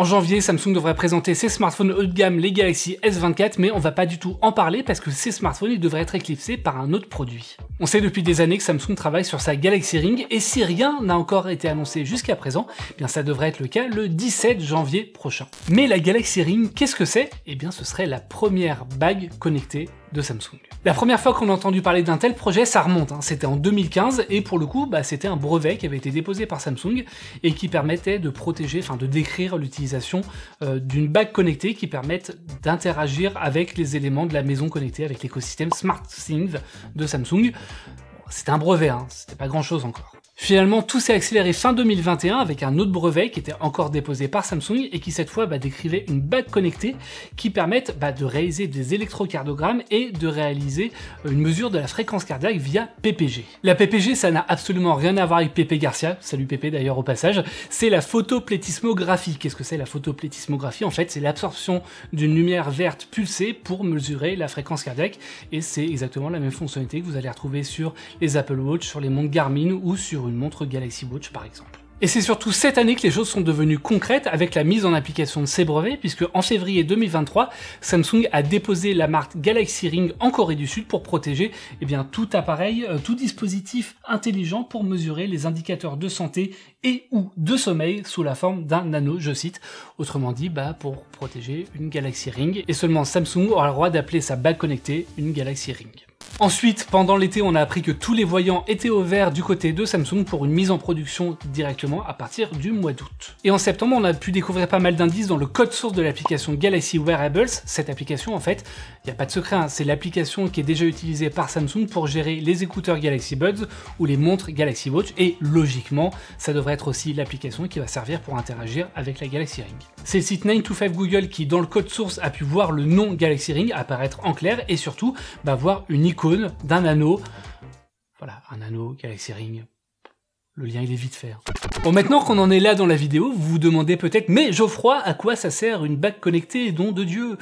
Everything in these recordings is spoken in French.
En janvier, Samsung devrait présenter ses smartphones haut de gamme, les Galaxy S24, mais on va pas du tout en parler parce que ces smartphones ils devraient être éclipsés par un autre produit. On sait depuis des années que Samsung travaille sur sa Galaxy Ring et si rien n'a encore été annoncé jusqu'à présent, eh bien ça devrait être le cas le 17 janvier prochain. Mais la Galaxy Ring, qu'est-ce que c'est? Eh bien ce serait la première bague connectée de Samsung. La première fois qu'on a entendu parler d'un tel projet, ça remonte, c'était en 2015 et pour le coup, c'était un brevet qui avait été déposé par Samsung et qui permettait de protéger, de décrire l'utilisation d'une bague connectée qui permette d'interagir avec les éléments de la maison connectée, avec l'écosystème SmartThings de Samsung. C'était un brevet, c'était pas grand chose encore. Finalement, tout s'est accéléré fin 2021 avec un autre brevet qui était encore déposé par Samsung et qui cette fois décrivait une bague connectée qui permette de réaliser des électrocardiogrammes et de réaliser une mesure de la fréquence cardiaque via PPG. La PPG, ça n'a absolument rien à voir avec Pépé Garcia, salut Pépé d'ailleurs au passage, c'est la photoplétismographie. Qu'est-ce que c'est la photoplétismographie? En fait, c'est l'absorption d'une lumière verte pulsée pour mesurer la fréquence cardiaque et c'est exactement la même fonctionnalité que vous allez retrouver sur les Apple Watch, sur les montres Garmin ou sur une montre Galaxy Watch par exemple. Et c'est surtout cette année que les choses sont devenues concrètes avec la mise en application de ces brevets, puisque en février 2023, Samsung a déposé la marque Galaxy Ring en Corée du Sud pour protéger tout appareil, tout dispositif intelligent pour mesurer les indicateurs de santé et ou de sommeil sous la forme d'un anneau, je cite. Autrement dit, pour protéger une Galaxy Ring. Et seulement Samsung aura le droit d'appeler sa bague connectée une Galaxy Ring. Ensuite, pendant l'été, on a appris que tous les voyants étaient au vert du côté de Samsung pour une mise en production directement à partir du mois d'août. Et en septembre, on a pu découvrir pas mal d'indices dans le code source de l'application Galaxy Wearables. Cette application, en fait, il n'y a pas de secret, c'est l'application qui est déjà utilisée par Samsung pour gérer les écouteurs Galaxy Buds ou les montres Galaxy Watch, et logiquement, ça devrait être aussi l'application qui va servir pour interagir avec la Galaxy Ring. C'est le site 9to5 Google qui, dans le code source, a pu voir le nom Galaxy Ring apparaître en clair et surtout, voir une icône d'un anneau. Voilà, un anneau Galaxy Ring. Le lien il est vite fait. Bon, maintenant qu'on en est là dans la vidéo, vous vous demandez peut-être, mais Geoffroy, à quoi ça sert une bague connectée, don de Dieu?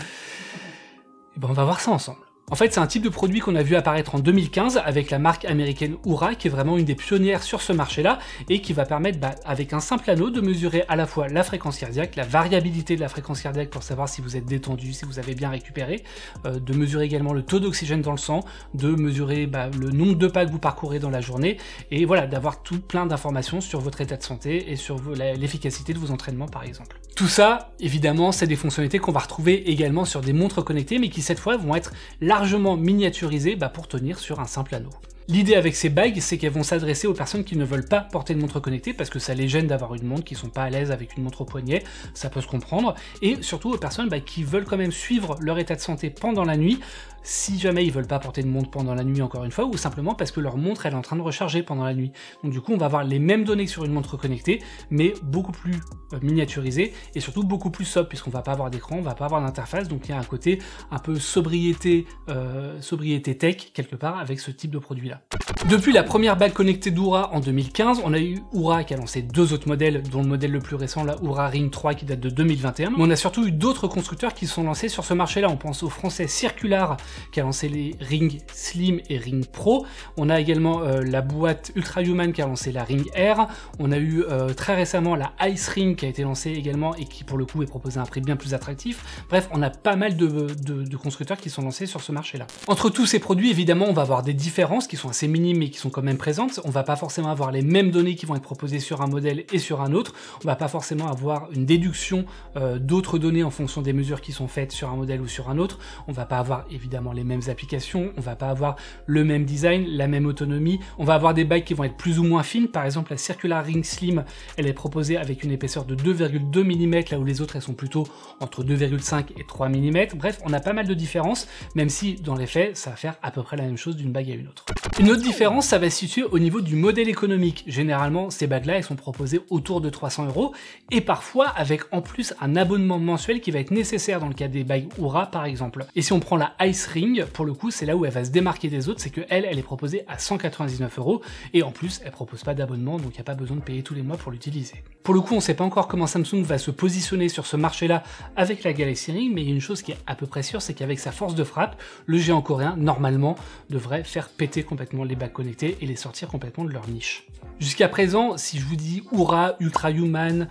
Eh ben on va voir ça ensemble. En fait, c'est un type de produit qu'on a vu apparaître en 2015 avec la marque américaine Oura, qui est vraiment une des pionnières sur ce marché-là, et qui va permettre, avec un simple anneau, de mesurer à la fois la fréquence cardiaque, la variabilité de la fréquence cardiaque pour savoir si vous êtes détendu, si vous avez bien récupéré, de mesurer également le taux d'oxygène dans le sang, de mesurer le nombre de pas que vous parcourez dans la journée, et voilà, d'avoir tout plein d'informations sur votre état de santé et sur l'efficacité de vos entraînements par exemple. Tout ça, évidemment, c'est des fonctionnalités qu'on va retrouver également sur des montres connectées, mais qui cette fois vont être largement miniaturisées pour tenir sur un simple anneau. L'idée avec ces bagues, c'est qu'elles vont s'adresser aux personnes qui ne veulent pas porter de montre connectée parce que ça les gêne d'avoir une montre, qui sont pas à l'aise avec une montre au poignet, ça peut se comprendre, et surtout aux personnes qui veulent quand même suivre leur état de santé pendant la nuit, si jamais ils veulent pas porter de montre pendant la nuit encore une fois, ou simplement parce que leur montre elle est en train de recharger pendant la nuit. Donc du coup on va avoir les mêmes données que sur une montre connectée, mais beaucoup plus miniaturisées, et surtout beaucoup plus sobre, puisqu'on va pas avoir d'écran, on va pas avoir d'interface, donc il y a un côté un peu sobriété tech quelque part avec ce type de produit là. Depuis la première bague connectée d'Oura en 2015, on a eu Oura qui a lancé deux autres modèles, dont le modèle le plus récent, la Oura Ring 3 qui date de 2021, mais on a surtout eu d'autres constructeurs qui sont lancés sur ce marché-là. On pense au français Circular qui a lancé les Ring Slim et Ring Pro, on a également la boîte Ultrahuman qui a lancé la Ring Air, on a eu très récemment la Ice Ring qui a été lancée également et qui pour le coup est proposée à un prix bien plus attractif. Bref, on a pas mal de constructeurs qui sont lancés sur ce marché-là. Entre tous ces produits, évidemment, on va avoir des différences qui sont assez minimes mais qui sont quand même présentes. On va pas forcément avoir les mêmes données qui vont être proposées sur un modèle et sur un autre. On va pas forcément avoir une déduction d'autres données en fonction des mesures qui sont faites sur un modèle ou sur un autre. On va pas avoir évidemment les mêmes applications, on va pas avoir le même design, la même autonomie. On va avoir des bagues qui vont être plus ou moins fines. Par exemple, la Circular Ring Slim, elle est proposée avec une épaisseur de 2,2 mm, là où les autres elles sont plutôt entre 2,5 et 3 mm. Bref, on a pas mal de différences, même si dans les faits, ça va faire à peu près la même chose d'une bague à une autre. Une autre différence, ça va se situer au niveau du modèle économique. Généralement, ces bagues-là, elles sont proposées autour de 300 € et parfois avec en plus un abonnement mensuel qui va être nécessaire dans le cas des bagues Oura par exemple. Et si on prend la Ice Ring, pour le coup, c'est là où elle va se démarquer des autres, c'est que elle est proposée à 199 € et en plus, elle propose pas d'abonnement, donc il n'y a pas besoin de payer tous les mois pour l'utiliser. Pour le coup, on sait pas encore comment Samsung va se positionner sur ce marché-là avec la Galaxy Ring, mais il y a une chose qui est à peu près sûre, c'est qu'avec sa force de frappe, le géant coréen, normalement, devrait faire péter complètement complètement les bacs connectés et les sortir complètement de leur niche. Jusqu'à présent, si je vous dis Oura, Ultra Human,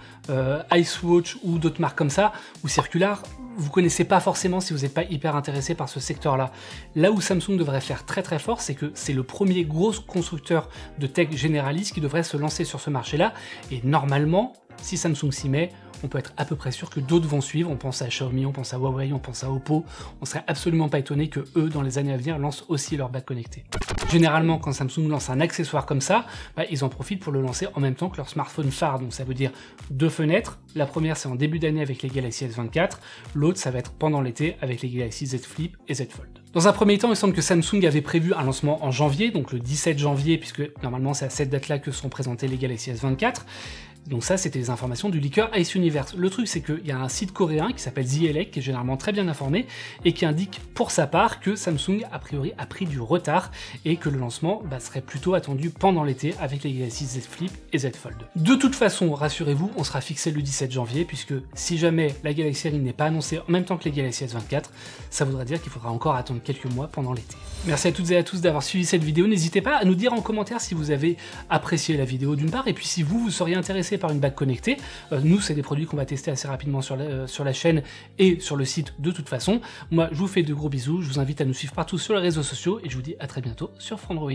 Icewatch ou d'autres marques comme ça, ou Circular, vous connaissez pas forcément si vous n'êtes pas hyper intéressé par ce secteur-là. Là où Samsung devrait faire très très fort, c'est que c'est le premier gros constructeur de tech généraliste qui devrait se lancer sur ce marché-là, et normalement, si Samsung s'y met, on peut être à peu près sûr que d'autres vont suivre. On pense à Xiaomi, on pense à Huawei, on pense à Oppo. On serait absolument pas étonné que eux, dans les années à venir, lancent aussi leur bac connecté. Généralement, quand Samsung lance un accessoire comme ça, ils en profitent pour le lancer en même temps que leur smartphone phare. Donc ça veut dire 2 fenêtres. La première, c'est en début d'année avec les Galaxy S24. L'autre, ça va être pendant l'été avec les Galaxy Z Flip et Z Fold. Dans un premier temps, il semble que Samsung avait prévu un lancement en janvier, donc le 17 janvier, puisque normalement c'est à cette date-là que seront présentés les Galaxy S24. Donc ça, c'était les informations du leaker Ice Universe. Le truc, c'est qu'il y a un site coréen qui s'appelle The Elec, qui est généralement très bien informé, et qui indique pour sa part que Samsung, a priori, a pris du retard, et que le lancement serait plutôt attendu pendant l'été avec les Galaxy Z Flip et Z Fold. De toute façon, rassurez-vous, on sera fixé le 17 janvier, puisque si jamais la Galaxy Ring n'est pas annoncée en même temps que les Galaxy S24, ça voudra dire qu'il faudra encore attendre quelques mois pendant l'été. Merci à toutes et à tous d'avoir suivi cette vidéo. N'hésitez pas à nous dire en commentaire si vous avez apprécié la vidéo d'une part, et puis si vous seriez intéressé par une bague connectée. Nous, c'est des produits qu'on va tester assez rapidement sur la chaîne et sur le site de toute façon. Moi, je vous fais de gros bisous, je vous invite à nous suivre partout sur les réseaux sociaux, et je vous dis à très bientôt sur Frandroid.